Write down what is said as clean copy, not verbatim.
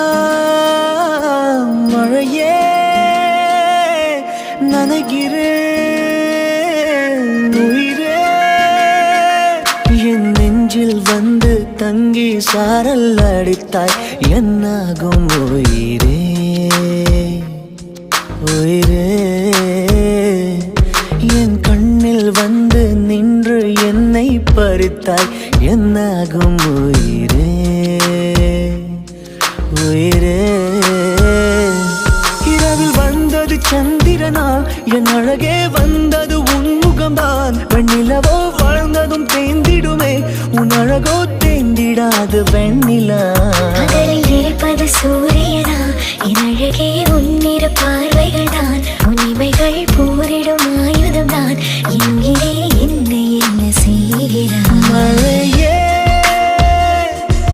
மனசெல்லாம் மழையே நனைகிறேன் உயிரே என் நெஞ்சில் வந்து தங்கி சாரல் அடித்தாய் என்னாகும் உயிரே உயிரே என் கண்ணில் வந்து நின்று என்னை பறித்தாய் என்னாகும் உயிரே உயிரே இரவில் வந்தது சந்திரனா என் அழகே வந்தது உன்முகம்தான் வெண்ணிலவோ வாழ்ந்ததும் தேந்திடுமே உன் அழகோ தேந்திடாது வெண்ணிலா இருப்பது சூரியனா என் அழகே உன்